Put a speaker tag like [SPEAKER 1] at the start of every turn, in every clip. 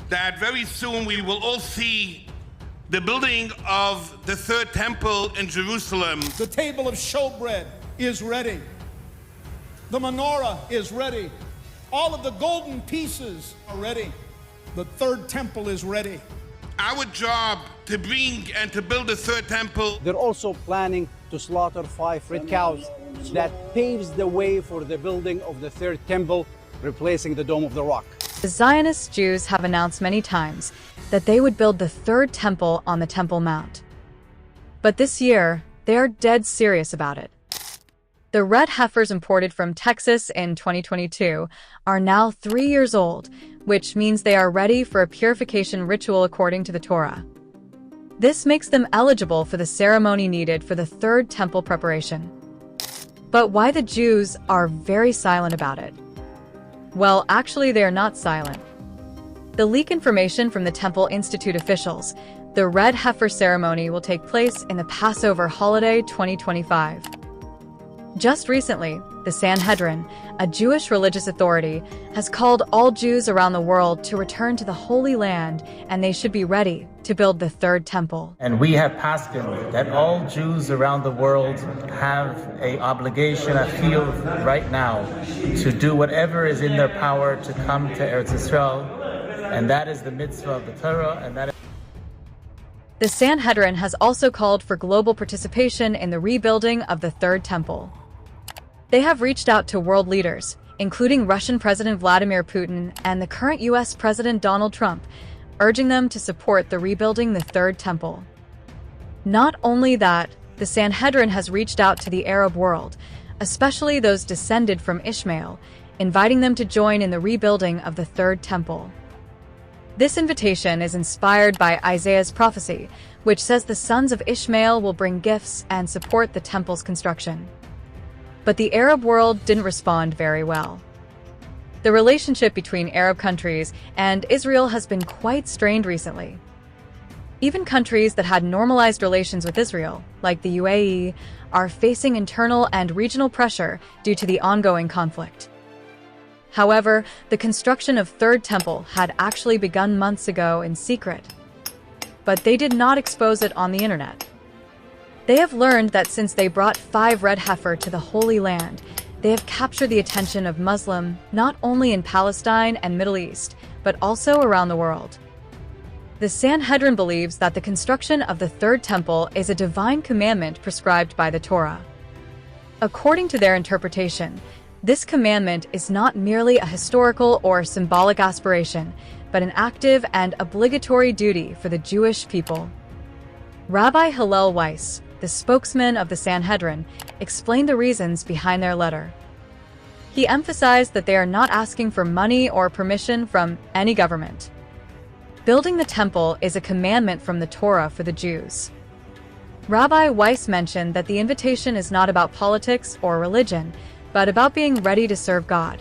[SPEAKER 1] that very soon we will all see the building of the third temple in Jerusalem.
[SPEAKER 2] The table of showbread is ready. The menorah is ready. All of the golden pieces are ready. The third temple is ready.
[SPEAKER 1] Our job to bring and to build the third temple.
[SPEAKER 3] They're also planning to slaughter 5 red cows. That paves the way for the building of the third temple, replacing the Dome of the Rock.
[SPEAKER 4] The Zionist Jews have announced many times that they would build the third temple on the Temple Mount. But this year, they are dead serious about it. The red heifers imported from Texas in 2022 are now 3 years old, which means they are ready for a purification ritual according to the Torah. This makes them eligible for the ceremony needed for the third temple preparation. But why the Jews are very silent about it? Well, actually, they are not silent. The leak information from the Temple Institute officials, the red heifer ceremony will take place in the Passover holiday 2025. Just recently, the Sanhedrin, a Jewish religious authority, has called all Jews around the world to return to the Holy Land, and they should be ready to build the third temple.
[SPEAKER 5] And we have paskined that all Jews around the world have an obligation, I feel right now, to do whatever is in their power to come to Eretz Yisrael, and that is the mitzvah of the Torah, and that is...
[SPEAKER 4] The Sanhedrin has also called for global participation in the rebuilding of the third temple. They have reached out to world leaders, including Russian President Vladimir Putin and the current U.S. President Donald Trump, urging them to support the rebuilding the third temple. Not only that, the Sanhedrin has reached out to the Arab world, especially those descended from Ishmael, inviting them to join in the rebuilding of the third temple. This invitation is inspired by Isaiah's prophecy, which says the sons of Ishmael will bring gifts and support the temple's construction. But the Arab world didn't respond very well. The relationship between Arab countries and Israel has been quite strained recently. Even countries that had normalized relations with Israel, like the UAE, are facing internal and regional pressure due to the ongoing conflict. However, the construction of Third Temple had actually begun months ago in secret, but they did not expose it on the internet. They have learned that since they brought 5 red heifer to the Holy Land, they have captured the attention of Muslims not only in Palestine and Middle East, but also around the world. The Sanhedrin believes that the construction of the Third Temple is a divine commandment prescribed by the Torah. According to their interpretation, this commandment is not merely a historical or symbolic aspiration, but an active and obligatory duty for the Jewish people. Rabbi Hillel Weiss, the spokesman of the Sanhedrin, explained the reasons behind their letter. He emphasized that they are not asking for money or permission from any government. Building the temple is a commandment from the Torah for the Jews. Rabbi Weiss mentioned that the invitation is not about politics or religion, but about being ready to serve God.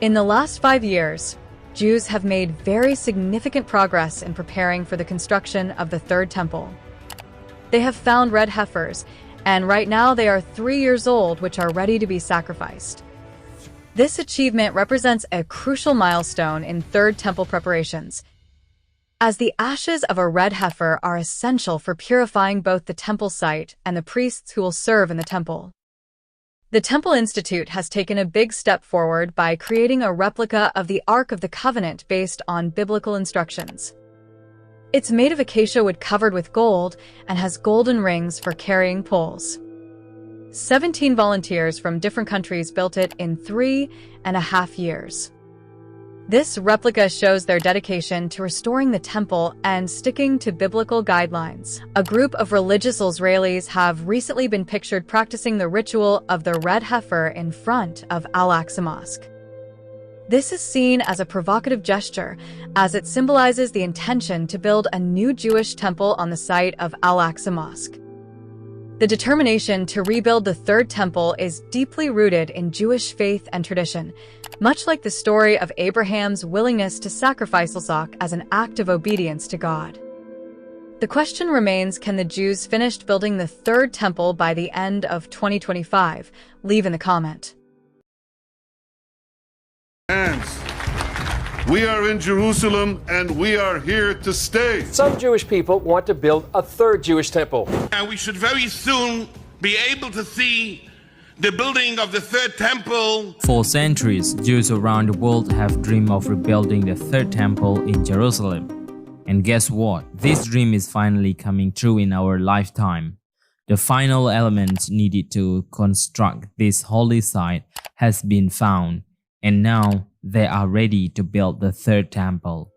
[SPEAKER 4] In the last 5 years, Jews have made very significant progress in preparing for the construction of the Third Temple. They have found red heifers, and right now they are 3 years old, which are ready to be sacrificed. This achievement represents a crucial milestone in Third Temple preparations, as the ashes of a red heifer are essential for purifying both the temple site and the priests who will serve in the temple. The Temple Institute has taken a big step forward by creating a replica of the Ark of the Covenant based on biblical instructions. It's made of acacia wood covered with gold and has golden rings for carrying poles. 17 volunteers from different countries built it in 3.5 years. This replica shows their dedication to restoring the temple and sticking to biblical guidelines. A group of religious Israelis have recently been pictured practicing the ritual of the red heifer in front of Al-Aqsa Mosque. This is seen as a provocative gesture, as it symbolizes the intention to build a new Jewish temple on the site of Al-Aqsa Mosque. The determination to rebuild the Third Temple is deeply rooted in Jewish faith and tradition, much like the story of Abraham's willingness to sacrifice Isaac as an act of obedience to God. The question remains, can the Jews finish building the Third Temple by the end of 2025? Leave in the comment.
[SPEAKER 1] Hands.
[SPEAKER 6] We are in Jerusalem and we are here to stay.
[SPEAKER 7] Some Jewish people want to build a third Jewish temple.
[SPEAKER 1] And we should very soon be able to see the building of the third temple.
[SPEAKER 8] For centuries, Jews around the world have dreamed of rebuilding the third temple in Jerusalem. And guess what? This dream is finally coming true in our lifetime. The final element needed to construct this holy site has been found, and now they are ready to build the third temple.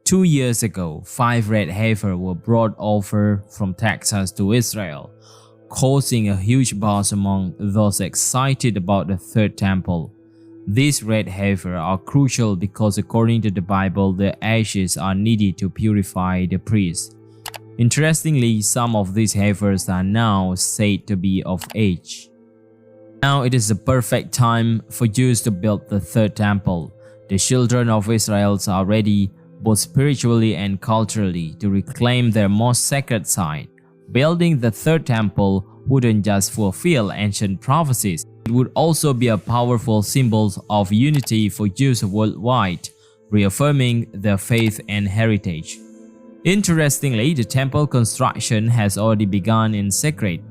[SPEAKER 8] 2 years ago, 5 red heifers were brought over from Texas to Israel, causing a huge buzz among those excited about the third temple. These red heifers are crucial because according to the Bible, their ashes are needed to purify the priest. Interestingly, some of these heifers are now said to be of age. Now it is the perfect time for Jews to build the third temple. The children of Israel are ready, both spiritually and culturally, to reclaim their most sacred site. Building the third temple wouldn't just fulfill ancient prophecies, it would also be a powerful symbol of unity for Jews worldwide, reaffirming their faith and heritage. Interestingly, the temple construction has already begun in secret.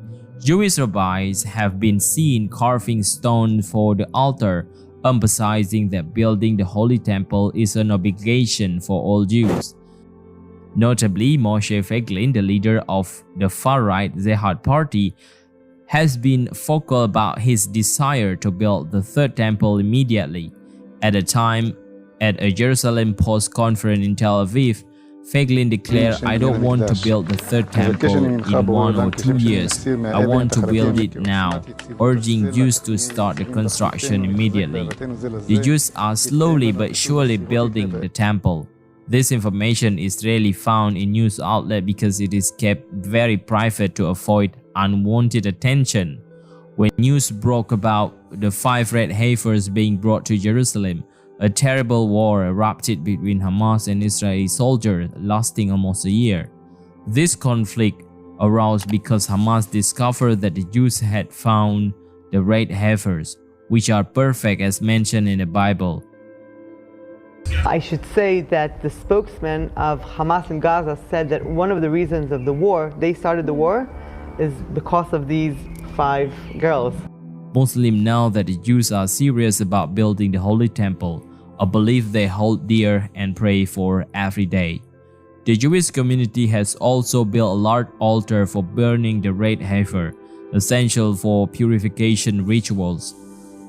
[SPEAKER 8] Jewish rabbis have been seen carving stone for the altar, emphasizing that building the Holy Temple is an obligation for all Jews. Notably, Moshe Feiglin, the leader of the far-right Zehad party, has been vocal about his desire to build the third temple immediately. At a time, at a Jerusalem Post conference in Tel Aviv, Feiglin declared, "I don't want to build the third temple in 1 or 2 years. I want to build it now," urging Jews to start the construction immediately. The Jews are slowly but surely building the temple. This information is rarely found in news outlets because it is kept very private to avoid unwanted attention. When news broke about the 5 red heifers being brought to Jerusalem, a terrible war erupted between Hamas and Israeli soldiers, lasting almost a year. This conflict arose because Hamas discovered that the Jews had found the red heifers, which are perfect as mentioned in the Bible.
[SPEAKER 9] I should say that the spokesman of Hamas in Gaza said that one of the reasons of the war, they started the war, is because of these 5 girls.
[SPEAKER 8] Muslims know that the Jews are serious about building the Holy Temple, a belief they hold dear and pray for every day. The Jewish community has also built a large altar for burning the red heifer, essential for purification rituals.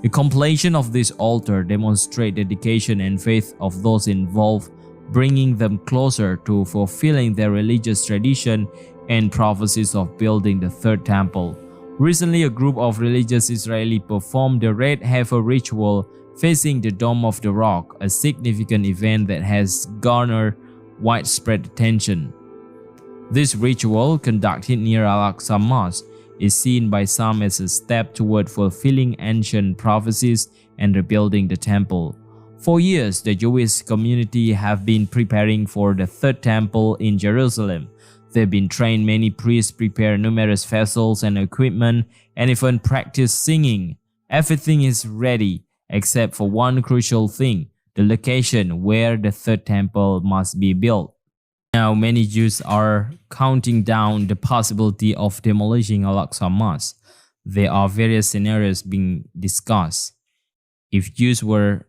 [SPEAKER 8] The completion of this altar demonstrates dedication and faith of those involved, bringing them closer to fulfilling their religious tradition and prophecies of building the third temple. Recently, a group of religious Israelis performed the red heifer ritual facing the Dome of the Rock, a significant event that has garnered widespread attention. This ritual, conducted near Al-Aqsa Mosque, is seen by some as a step toward fulfilling ancient prophecies and rebuilding the temple. For years, the Jewish community have been preparing for the third temple in Jerusalem. They've been trained many priests, prepare numerous vessels and equipment, and even practice singing. Everything is ready, except for one crucial thing, the location where the third temple must be built. Now, many Jews are counting down the possibility of demolishing Al-Aqsa Mosque. There are various scenarios being discussed. If Jews were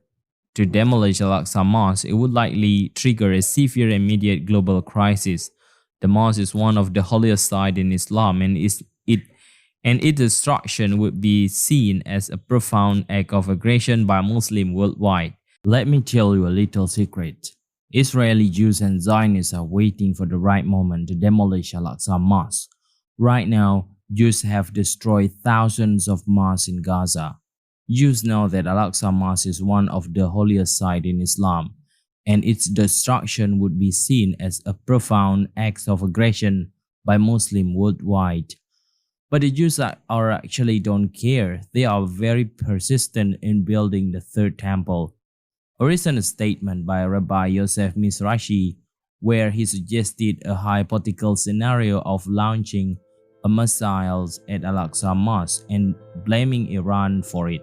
[SPEAKER 8] to demolish Al-Aqsa Mosque, it would likely trigger a severe immediate global crisis. The mosque is one of the holiest sites in Islam, and its destruction would be seen as a profound act of aggression by Muslims worldwide. Let me tell you a little secret. Israeli Jews and Zionists are waiting for the right moment to demolish Al-Aqsa Mosque. Right now, Jews have destroyed thousands of mosques in Gaza. Jews know that Al-Aqsa Mosque is one of the holiest sites in Islam, and its destruction would be seen as a profound act of aggression by Muslims worldwide. But the Jews are actually don't care. They are very persistent in building the third temple. A recent statement by Rabbi Yosef Mizrahi, where he suggested a hypothetical scenario of launching a missiles at Al-Aqsa Mosque and blaming Iran for it.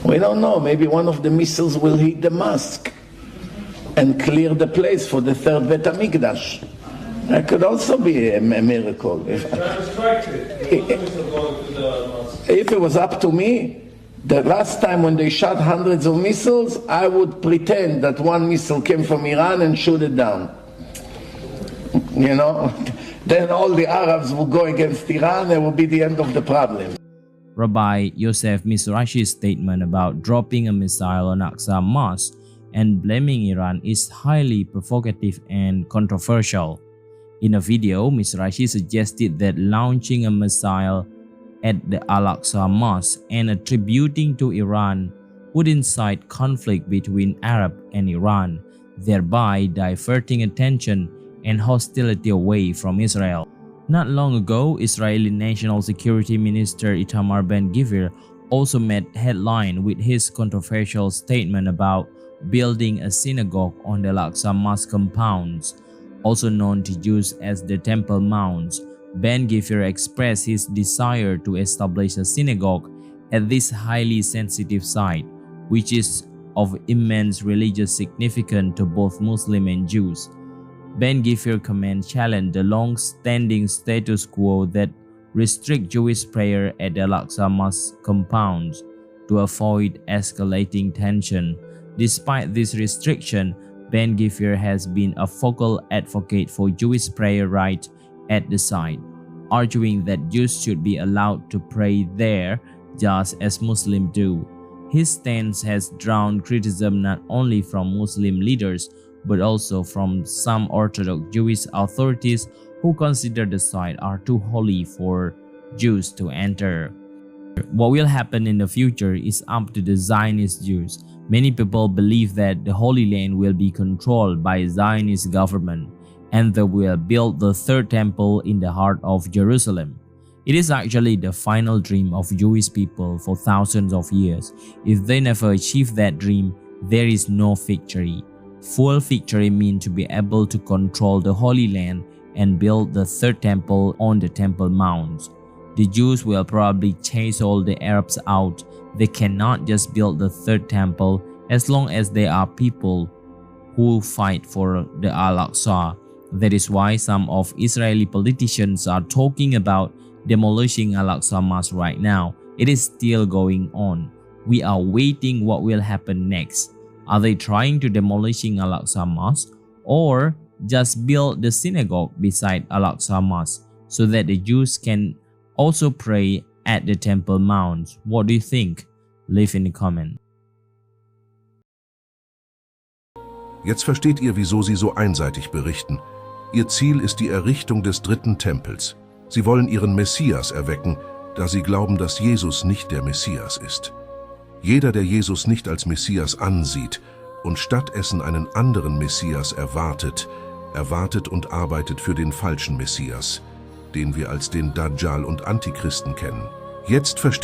[SPEAKER 10] We don't know, maybe one of the missiles will hit the mosque. and clear the place for the third Bet HaMikdash. That could also be a miracle. If it was up to me, the last time when they shot hundreds of missiles, I would pretend that one missile came from Iran and shoot it down. You know, then all the Arabs would go against Iran, and it would be the end of the problem.
[SPEAKER 8] Rabbi Yosef Mizrahi's statement about dropping a missile on Aqsa Mosque and blaming Iran is highly provocative and controversial. In a video, Mizrahi suggested that launching a missile at the Al-Aqsa Mosque and attributing to Iran would incite conflict between Arab and Iran, thereby diverting attention and hostility away from Israel. Not long ago, Israeli National Security Minister Itamar Ben-Gvir also made headline with his controversial statement about building a synagogue on the Al-Aqsa Mosque compounds, also known to Jews as the Temple Mounds. Ben-Gvir expressed his desire to establish a synagogue at this highly sensitive site, which is of immense religious significance to both Muslim and Jews. Ben-Gvir's comment challenged the long-standing status quo that restrict Jewish prayer at the Al-Aqsa Mosque compounds to avoid escalating tension. Despite this restriction, Ben-Gvir has been a vocal advocate for Jewish prayer rights at the site, arguing that Jews should be allowed to pray there just as Muslims do. His stance has drawn criticism not only from Muslim leaders but also from some Orthodox Jewish authorities who consider the site are too holy for Jews to enter. What will happen in the future is up to the Zionist Jews. Many people believe that the Holy Land will be controlled by Zionist government and they will build the third temple in the heart of Jerusalem. It is actually the final dream of Jewish people for thousands of years. If they never achieve that dream, there is no victory. Full victory means to be able to control the Holy Land and build the third temple on the Temple Mounts. The Jews will probably chase all the Arabs out. They cannot just build the third temple as long as there are people who fight for the Al-Aqsa. That is why some of Israeli politicians are talking about demolishing Al-Aqsa Mosque right now. It is still going on. We are waiting what will happen next. Are they trying to demolishing Al-Aqsa Mosque or just build the synagogue beside Al-Aqsa Mosque so that the Jews can also pray at the Temple Mounts? What do you think? Leave in the comment.
[SPEAKER 11] Jetzt versteht ihr, wieso sie so einseitig berichten. Ihr Ziel ist die Errichtung des dritten Tempels. Sie wollen ihren Messias erwecken, da sie glauben, dass Jesus nicht der Messias ist. Jeder, der Jesus nicht als Messias ansieht und stattdessen einen anderen Messias erwartet und arbeitet für den falschen Messias, den wir als den Dajjal und Antichristen kennen. Jetzt versteht